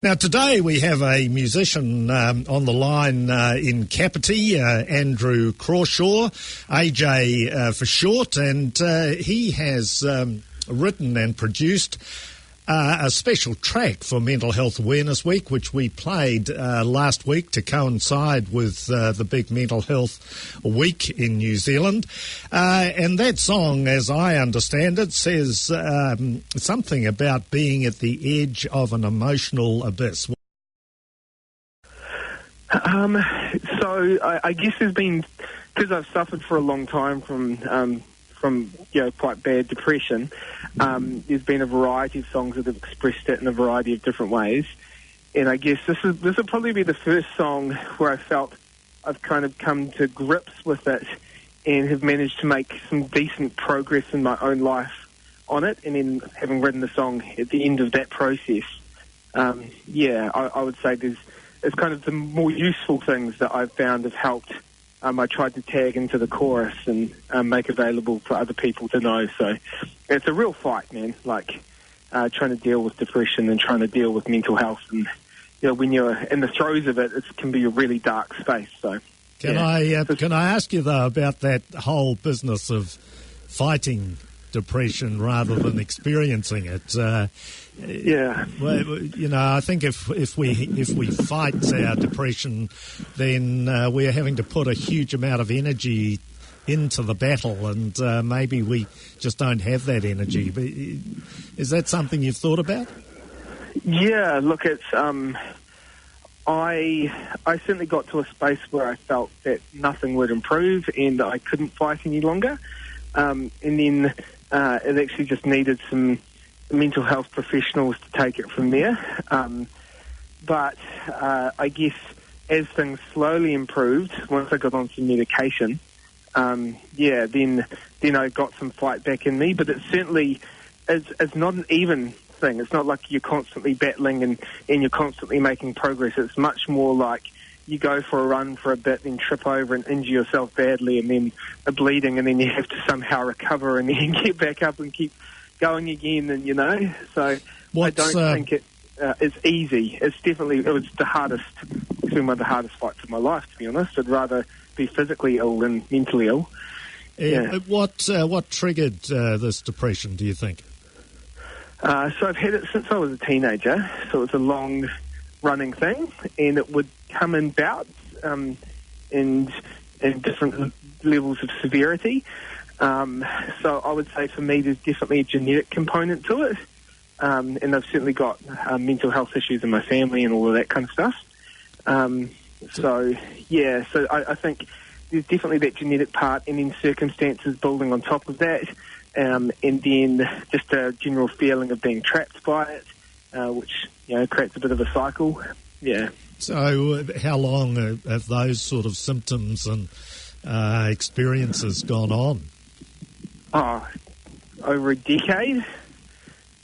Now, today we have a musician on the line in Kapiti, Andrew Crawshaw, AJ for short, and he has written and produced a special track for Mental Health Awareness Week, which we played last week to coincide with the big Mental Health Week in New Zealand. And that song, as I understand it, says something about being at the edge of an emotional abyss. So I guess there's been, because I've suffered for a long time from quite bad depression, there's been a variety of songs that have expressed it in a variety of different ways. And I guess this will probably be the first song where I felt I've kind of come to grips with it and have managed to make some decent progress in my own life on it. And then having written the song at the end of that process, I would say it's kind of the more useful things that I've found have helped. I tried to tag into the chorus and make available for other people to know. So it's a real fight, man, trying to deal with depression and trying to deal with mental health. And, when you're in the throes of it, it can be a really dark space. So Can I ask you, though, about that whole business of fighting depression rather than experiencing it? Well, I think if we fight our depression, then we're having to put a huge amount of energy into the battle, and maybe we just don't have that energy. But is that something you've thought about? Yeah, look, it's I certainly got to a space where I felt that nothing would improve and I couldn't fight any longer, and then it actually just needed some mental health professionals to take it from there. But I guess as things slowly improved, once I got on some medication, then I got some fight back in me. But it certainly it's not an even thing. It's not like you're constantly battling and you're constantly making progress. It's much more like you go for a run for a bit, then trip over and injure yourself badly, and then are bleeding, and then you have to somehow recover and then get back up and keep going again. And so I don't think it's easy. It was the hardest. It's been one of the hardest fights of my life, to be honest. I'd rather be physically ill than mentally ill. What triggered this depression, do you think? So I've had it since I was a teenager. So it's a long running thing, and it would come in bouts and different levels of severity. So I would say for me there's definitely a genetic component to it, and I've certainly got mental health issues in my family and all of that kind of stuff. So I think there's definitely that genetic part, and then circumstances building on top of that, and then just a general feeling of being trapped by it, which creates a bit of a cycle. Yeah. So how long have those sort of symptoms and experiences gone on? Over a decade.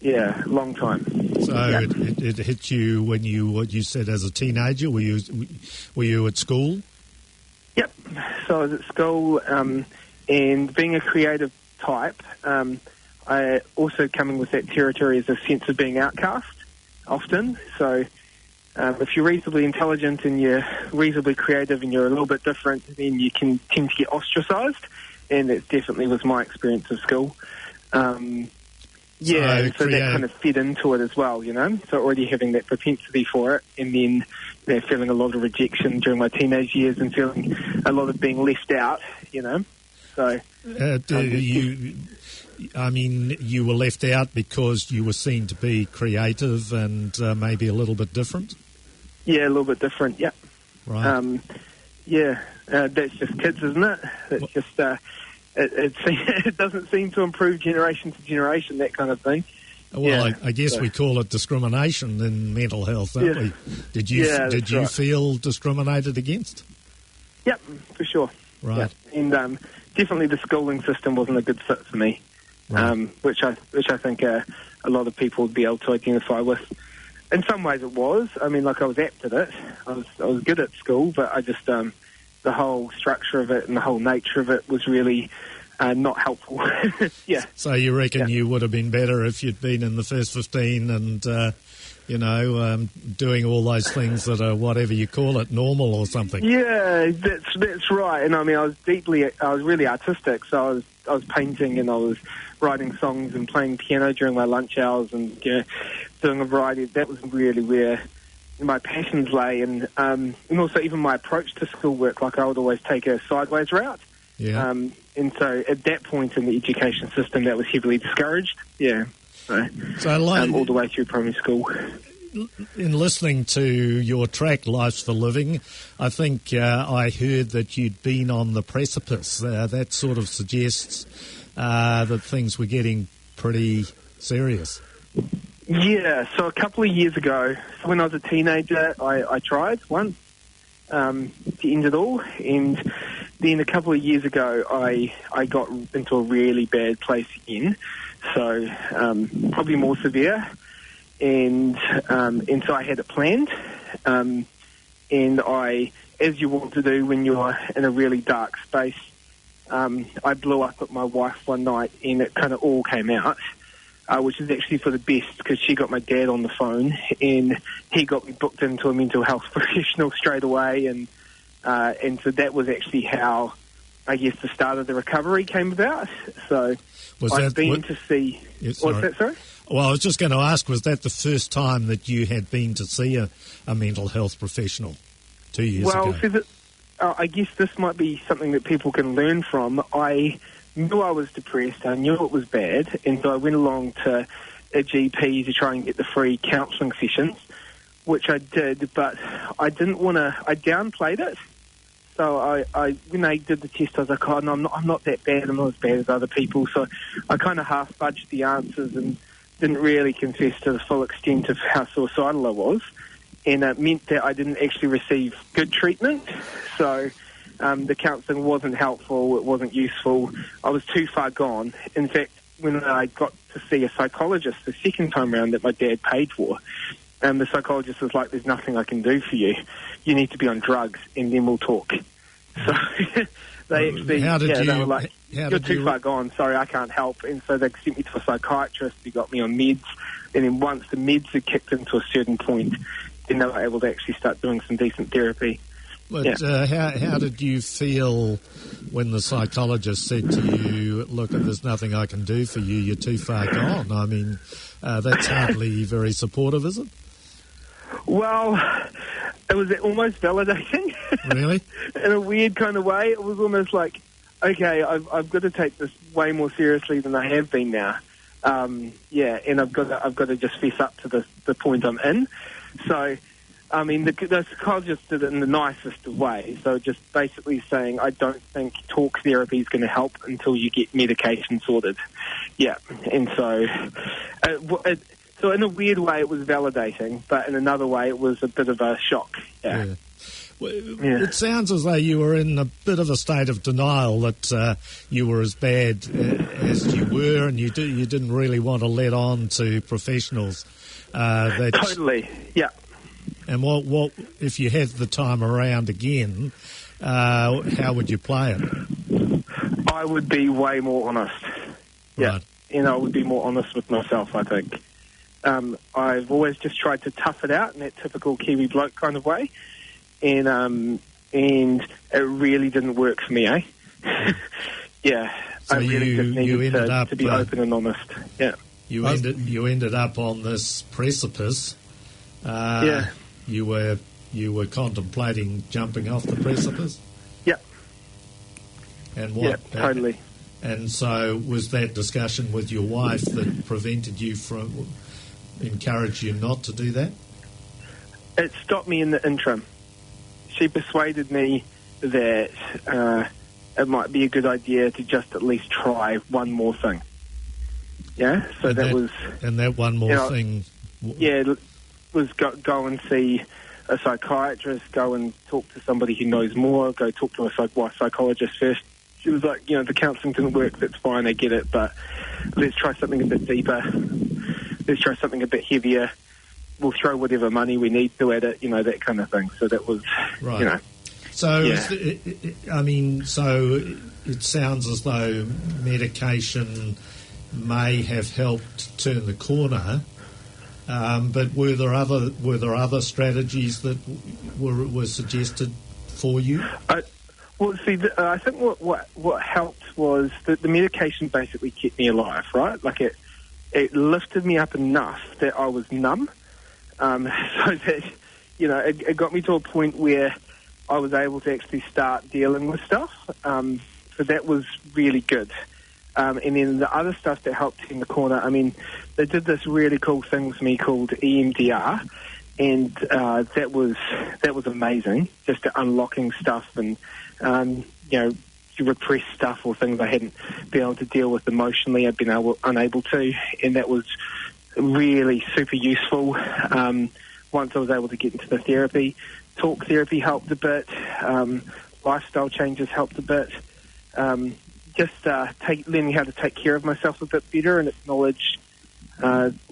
Yeah, long time. So it hit you when what you said as a teenager. Were you at school? Yep. So I was at school, and being a creative type, I also coming with that territory is a sense of being outcast often. So if you're reasonably intelligent and you're reasonably creative and you're a little bit different, then you can tend to get ostracised, and that definitely was my experience of school. So that kind of fed into it as well, So already having that propensity for it, and then feeling a lot of rejection during my teenage years and feeling a lot of being left out, So you were left out because you were seen to be creative and maybe a little bit different? Yeah, a little bit different, yeah. Right. That's just kids, isn't it? It's just... It doesn't seem to improve generation to generation, that kind of thing. Well, I guess we call it discrimination in mental health, don't we? Did you feel discriminated against? Yep, for sure. Right. Yeah. And definitely the schooling system wasn't a good fit for me, right. which I think a lot of people would be able to identify with. In some ways it was. I was apt at it. I was good at school, but I just... the whole structure of it and the whole nature of it was really not helpful. Yeah. So you reckon you would have been better if you'd been in the first 15 and doing all those things that are whatever you call it, normal or something. Yeah, that's right. And I mean, I was really artistic. So I was painting and I was writing songs and playing piano during my lunch hours and doing a variety. That was really where my passions lay, and also even my approach to schoolwork. Like I would always take a sideways route. Yeah. And so at that point in the education system, that was heavily discouraged. Yeah. So all the way through primary school. In listening to your track, Life's for Living, I think I heard that you'd been on the precipice. That sort of suggests that things were getting pretty serious. Yeah, so a couple of years ago, when I was a teenager, I tried once to end it all, and then a couple of years ago, I got into a really bad place again, so probably more severe, and so I had it planned, and I, as you want to do when you're in a really dark space, I blew up at my wife one night, and it kind of all came out. Which is actually for the best, because she got my dad on the phone and he got me booked into a mental health professional straight away, and so that was actually how, I guess, the start of the recovery came about. So I've been to see... Yes, what's that, sorry? Well, I was just going to ask, was that the first time that you had been to see a mental health professional 2 years ago? Well, I guess this might be something that people can learn from. I knew I was depressed, I knew it was bad, and so I went along to a GP to try and get the free counselling sessions, which I did, but I didn't want to, I downplayed it. So I when they did the test, I was like, no, I'm not that bad, I'm not as bad as other people, so I kind of half-fudged the answers and didn't really confess to the full extent of how suicidal I was, and it meant that I didn't actually receive good treatment, so... the counselling wasn't helpful, it wasn't useful, I was too far gone. In fact, when I got to see a psychologist the second time round that my dad paid for, the psychologist was like, there's nothing I can do for you. You need to be on drugs and then we'll talk. So they actually, they were like, you're too far gone, sorry, I can't help. And so they sent me to a psychiatrist who got me on meds. And then once the meds had kicked into a certain point, then they were able to actually start doing some decent therapy. But how did you feel when the psychologist said to you, look, there's nothing I can do for you, you're too far gone? I mean, that's hardly very supportive, is it? Well, it was almost validating. Really? In a weird kind of way. It was almost like, okay, I've got to take this way more seriously than I have been now. And I've got to just fess up to the point I'm in. So... I mean, the psychologist did it in the nicest of ways. So just basically saying, I don't think talk therapy is going to help until you get medication sorted. Yeah, and so in a weird way it was validating, but in another way it was a bit of a shock. Yeah. Well, it sounds as though you were in a bit of a state of denial that you were as bad as you were, and you didn't really want to let on to professionals. Totally, yeah. And what if you had the time around again, how would you play it? I would be way more honest. Yeah. Right. And I would be more honest with myself, I think. I've always just tried to tough it out in that typical Kiwi bloke kind of way. And it really didn't work for me, eh? Yeah. So I really just needed to be open and honest. Yeah. You ended up on this precipice. Yeah. You were contemplating jumping off the precipice? Yeah. And what? Yeah, totally. And so was that discussion with your wife that prevented you from, encouraged you not to do that? It stopped me in the interim. She persuaded me that it might be a good idea to just at least try one more thing. Yeah? So and that one more thing... Yeah, was go and see a psychiatrist, go and talk to somebody who knows more, go talk to a psychologist first. She was like, the counselling didn't work, that's fine, I get it, but let's try something a bit deeper. Let's try something a bit heavier. We'll throw whatever money we need to at it, that kind of thing. So that was, right. So, yeah. So it sounds as though medication may have helped turn the corner. But were there other strategies that were suggested for you? Well, see, I think what helped was that the medication basically kept me alive, right? Like it lifted me up enough that I was numb, so that, you know, it got me to a point where I was able to actually start dealing with stuff. So that was really good. And then the other stuff that helped in the corner, I mean, they did this really cool thing with me called EMDR, and that was amazing, just unlocking stuff and, you know, repressed stuff or things I hadn't been able to deal with emotionally, I'd been unable to, and that was really super useful once I was able to get into the therapy. Talk therapy helped a bit, lifestyle changes helped a bit, learning how to take care of myself a bit better and acknowledge,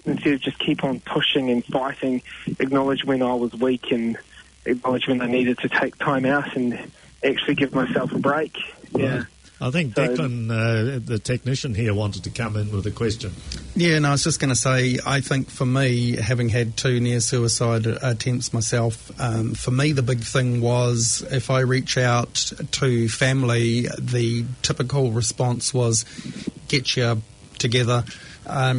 instead of just keep on pushing and fighting, acknowledge when I was weak and acknowledge when I needed to take time out and actually give myself a break. Yeah. I think Declan, the technician here, wanted to come in with a question. Yeah, no, I was just going to say, I think for me, having had 2 near-suicide attempts myself, for me the big thing was if I reach out to family, the typical response was, get you together,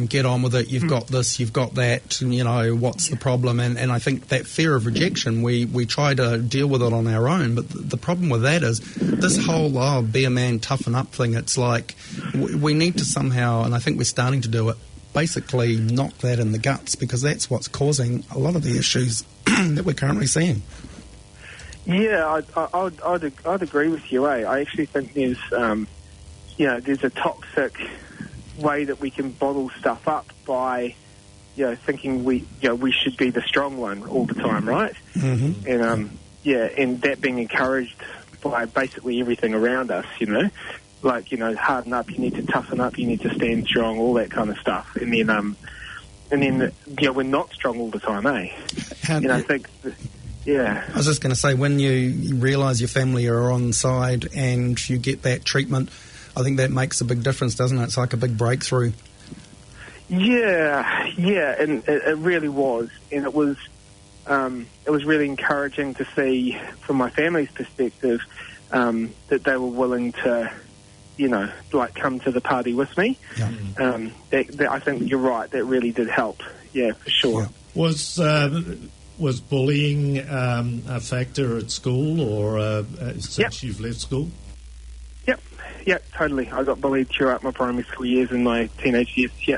get on with it, you've got this, you've got that, and, you know, what's the problem? And I think that fear of rejection, we try to deal with it on our own, but the problem with that is this whole, be a man, toughen up thing, it's like we need to somehow, and I think we're starting to do it, basically knock that in the guts, because that's what's causing a lot of the issues that we're currently seeing. Yeah, I'd agree with you, I actually think there's, there's a toxic way that we can bottle stuff up by, you know, thinking we should be the strong one all the time, right? Mm-hmm. And and that being encouraged by basically everything around us, you know, like, you know, harden up, you need to toughen up, you need to stand strong, all that kind of stuff. And then you know, we're not strong all the time, eh? I think. Yeah. I was just going to say, when you realise your family are on side and you get that treatment, I think that makes a big difference, doesn't it? It's like a big breakthrough. Yeah, and it really was, and it was really encouraging to see from my family's perspective that they were willing to, you know, like come to the party with me. Yeah. I think you're right. That really did help. Yeah, for sure. Yeah. Was bullying a factor at school, or since you've left school? Yeah, totally. I got bullied throughout my primary school years and my teenage years. Yeah,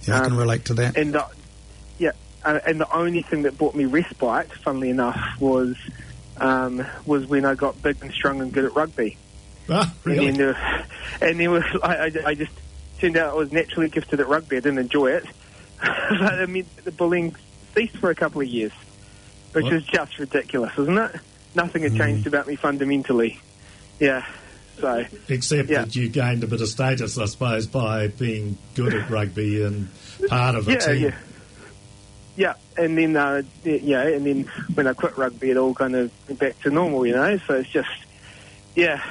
I can relate to that. And and the only thing that brought me respite, funnily enough, was when I got big and strong and good at rugby. Ah, really? And then I just turned out I was naturally gifted at rugby. I didn't enjoy it, but it meant that the bullying ceased for a couple of years, which is just ridiculous, isn't it? Nothing had changed about me fundamentally. Yeah. So, except that you gained a bit of status, I suppose, by being good at rugby and part of a team. Yeah, and then and then when I quit rugby, it all kind of went back to normal, you know. So it's just, yeah.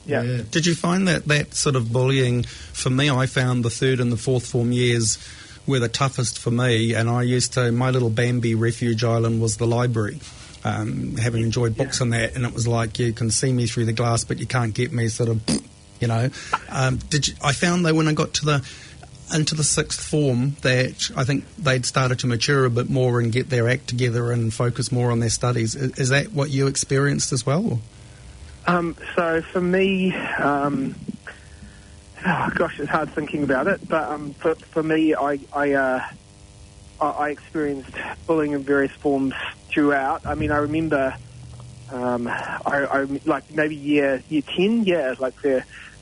Did you find that sort of bullying? For me, I found the 3rd and the 4th form years were the toughest for me, and my little Bambi refuge island was the library. Having enjoyed books and that, and it was like you can see me through the glass, but you can't get me, sort of, you know. I found that when I got into the 6th form, that I think they'd started to mature a bit more and get their act together and focus more on their studies. Is that what you experienced as well? So for me, it's hard thinking about it, but for me, I experienced bullying in various forms throughout. I mean, I remember, I like maybe year 10,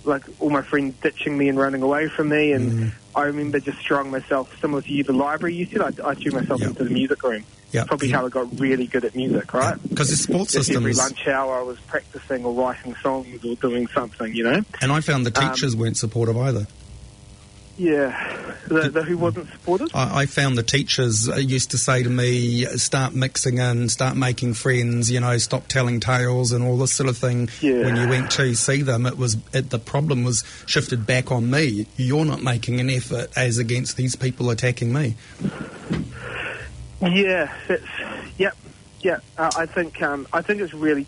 like all my friends ditching me and running away from me, and I remember just throwing myself, similar to you, the library you said, I threw myself into the music room. Probably how I got really good at music, right? Because the sports system every lunch hour I was practicing or writing songs or doing something, you know. And I found the teachers weren't supportive either. Yeah, who wasn't supportive? I found the teachers used to say to me, start mixing in, start making friends, you know, stop telling tales and all this sort of thing. Yeah. When you went to see them, the problem was shifted back on me. You're not making an effort as against these people attacking me. Yeah, I think it's really.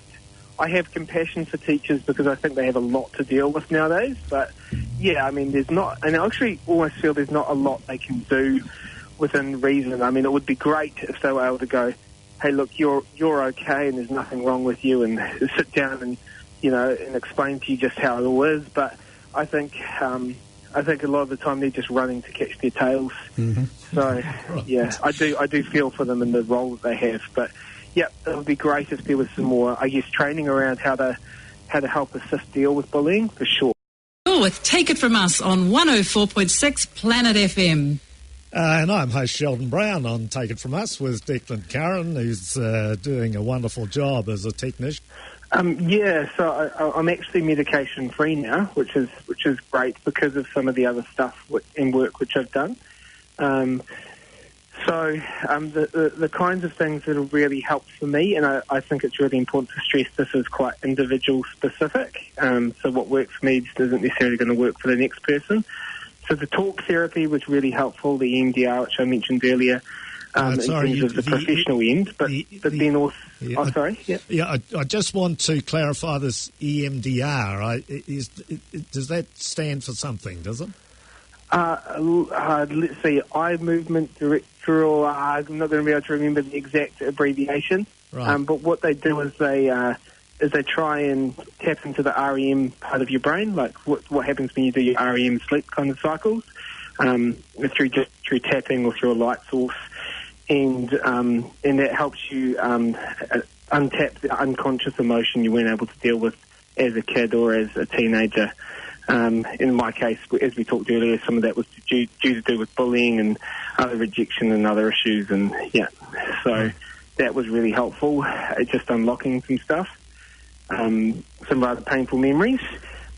I have compassion for teachers because I think they have a lot to deal with nowadays. But yeah, I mean, there's not, and I actually almost feel there's not a lot they can do within reason. I mean, it would be great if they were able to go, "Hey, look, you're okay, and there's nothing wrong with you," and sit down and and explain to you just how it all is. But I think a lot of the time they're just running to catch their tails. Mm-hmm. So yeah, I do feel for them in the role that they have. But yeah, it would be great if there was some more, I guess, training around how to help assist deal with bullying, for sure. Oh, with Take It From Us on 104.6 Planet FM. And I'm host Sheldon Brown on Take It From Us with Declan Curran, who's doing a wonderful job as a technician. So I'm actually medication free now, which is great because of some of the other stuff in work which I've done. The kinds of things that have really helped for me, and I think it's really important to stress this is quite individual specific. So what works for me isn't necessarily going to work for the next person. So the talk therapy was really helpful, the EMDR, which I mentioned earlier, in terms of the professional end. But then also... I just want to clarify this EMDR. Does that stand for something, does it? Let's see, eye movement directional. I'm not going to be able to remember the exact abbreviation. Right. But what they do is they try and tap into the REM part of your brain, like what happens when you do your REM sleep kind of cycles, through tapping or through a light source, and that helps you untap the unconscious emotion you weren't able to deal with as a kid or as a teenager. In my case, as we talked earlier, some of that was due to do with bullying and other rejection and other issues, and so that was really helpful, just unlocking some stuff, some rather painful memories,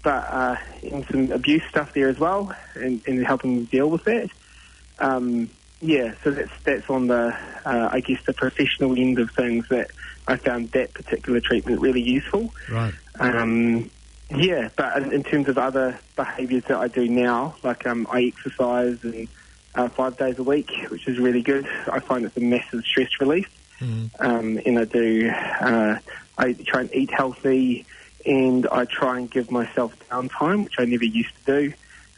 but and some abuse stuff there as well, and helping deal with that. So that's on the I guess the professional end of things that I found that particular treatment really useful. Right. But in terms of other behaviours that I do now, like I exercise and 5 days a week, which is really good. I find it's a massive stress relief. Mm. And I try and eat healthy, and I try and give myself downtime, which I never used to do,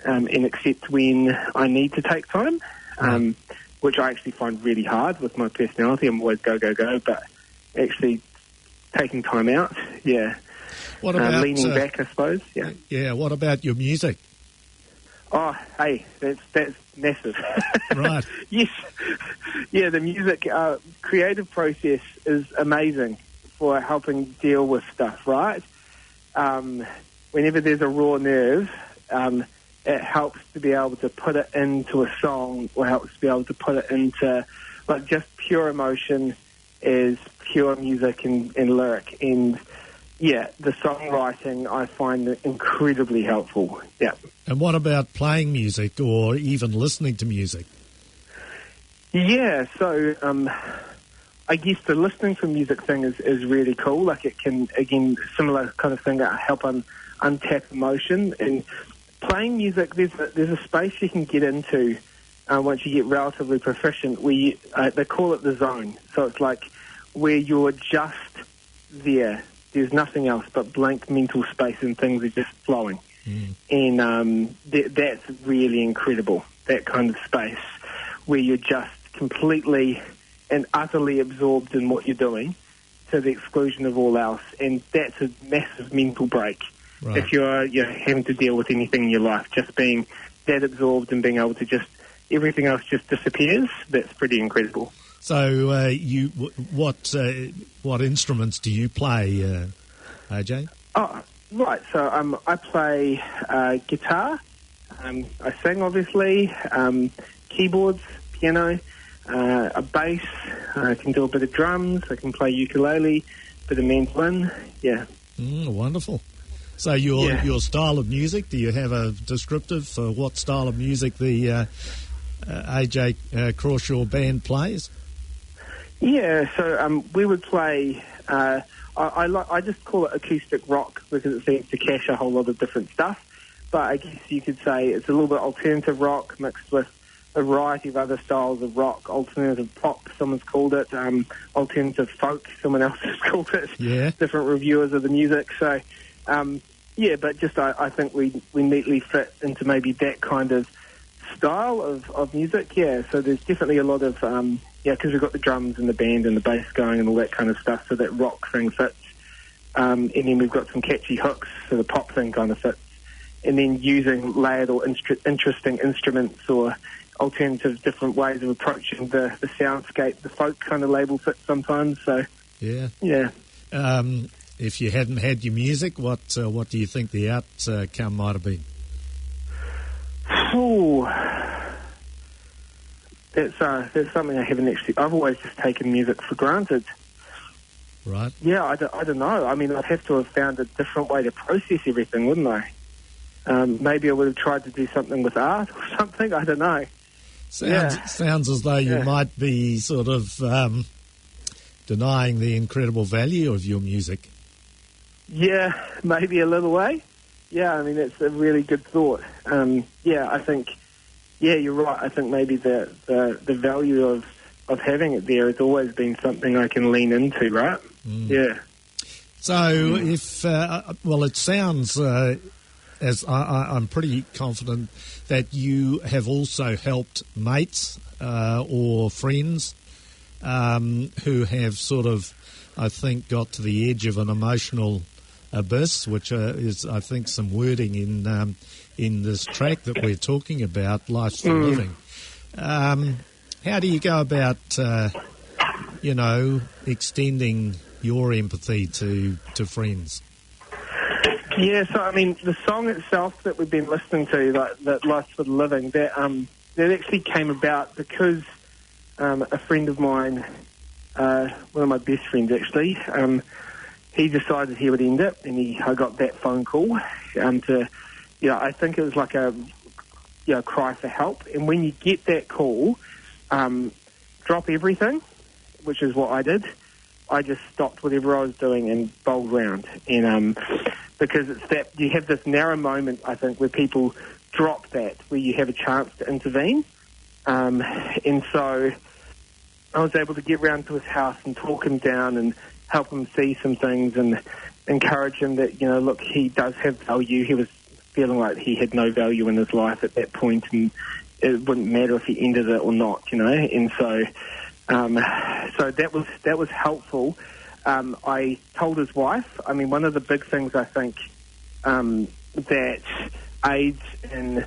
and accept when I need to take time, which I actually find really hard with my personality. I'm always go, but actually taking time out, What about leaning back, I suppose? Yeah. Yeah. What about your music? Oh, hey, that's massive. Right. Yes. Yeah, the music creative process is amazing for helping deal with stuff. Right. Whenever there's a raw nerve, it helps to be able to put it into a song, or helps to be able to put it into like just pure emotion, is pure music and lyric and. Yeah, the songwriting I find incredibly helpful. Yeah. And what about playing music or even listening to music? Yeah, so I guess the listening to music thing is really cool. Like it can, again, similar kind of thing, help untap emotion. And playing music, there's a space you can get into once you get relatively proficient where they call it the zone. So it's like where you're just there. There's nothing else but blank mental space and things are just flowing. And that's really incredible, that kind of space where you're just completely and utterly absorbed in what you're doing to the exclusion of all else. And that's a massive mental break. Right. If you're having to deal with anything in your life, just being that absorbed and being able to just, everything else just disappears, that's pretty incredible. So, what instruments do you play, AJ? Oh, right. So, I play guitar. I sing, obviously. Keyboards, piano, a bass. I can do a bit of drums. I can play ukulele, a bit of mandolin. Yeah. Wonderful. So, your style of music. Do you have a descriptive for what style of music the AJ Crawshaw band plays? Yeah, so we would play. I just call it acoustic rock because it seems to cache a whole lot of different stuff. But I guess you could say it's a little bit alternative rock mixed with a variety of other styles of rock, alternative pop, someone's called it, alternative folk, someone else has called it, different reviewers of the music. So, but just I think we neatly fit into maybe that kind of style of music, So there's definitely a lot of, because we've got the drums and the band and the bass going and all that kind of stuff, so that rock thing fits. And then we've got some catchy hooks, so the pop thing kind of fits. And then using layered or interesting instruments or alternative different ways of approaching the soundscape, the folk kind of label fits sometimes. So if you hadn't had your music, what do you think the outcome might have been? Oh, that's something I haven't actually. I've always just taken music for granted. Right. Yeah, I don't know. I mean, I'd have to have found a different way to process everything, wouldn't I? Maybe I would have tried to do something with art or something. I don't know. Sounds as though you might be sort of denying the incredible value of your music. Yeah, maybe a little way. Yeah, I mean, it's a really good thought. I think, you're right. I think maybe the value of having it there has always been something I can lean into, right? Yeah. So if, it sounds, as I'm pretty confident that you have also helped mates or friends who have sort of, I think, got to the edge of an emotional abyss, which is, I think, some wording in this track that we're talking about, Life's for Living. How do you go about, extending your empathy to friends? Yeah, so I mean, the song itself that we've been listening to, that Life's for the Living, that actually came about because a friend of mine, one of my best friends actually, he decided he would end it, and I got that phone call I think it was like a cry for help. And when you get that call, drop everything, which is what I did. I just stopped whatever I was doing and bowled round. And because it's that you have this narrow moment, I think, where people drop that, where you have a chance to intervene. And so I was able to get round to his house and talk him down and help him see some things and encourage him that, look, he does have value. He was feeling like he had no value in his life at that point, and it wouldn't matter if he ended it or not, And so that was helpful. I told his wife. I mean, one of the big things I think that aids in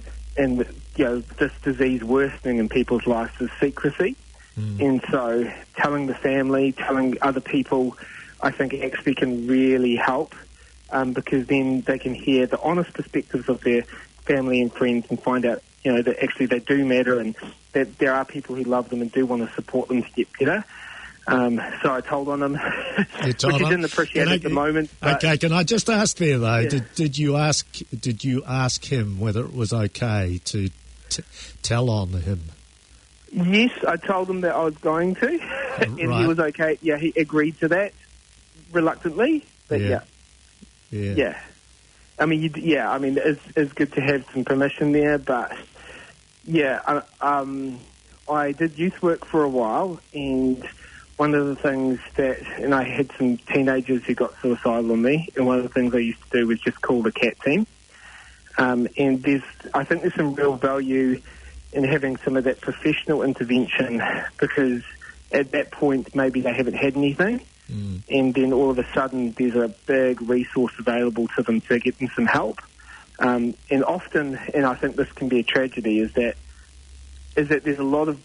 this disease worsening in people's lives is secrecy. And so telling the family, telling other people, I think actually can really help because then they can hear the honest perspectives of their family and friends and find out, that actually they do matter and that there are people who love them and do want to support them to get better. So I told on him, which he didn't appreciate at the moment. Okay, can I just ask there though? Yeah. Did you ask him whether it was okay to tell on him? Yes, I told him that I was going to, and he was okay. Yeah, he agreed to that reluctantly, but yeah. I mean, it's good to have some permission there, but I did youth work for a while, and one of the things and I had some teenagers who got suicidal on me, and one of the things I used to do was just call the CAT team, and I think there's some real value in having some of that professional intervention because at that point maybe they haven't had anything and then all of a sudden there's a big resource available to them to get them some help. And often, and I think this can be a tragedy, is that there's a lot of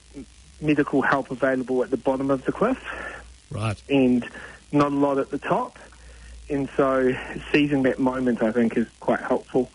medical help available at the bottom of the cliff. Right. And not a lot at the top. And so seizing that moment I think is quite helpful.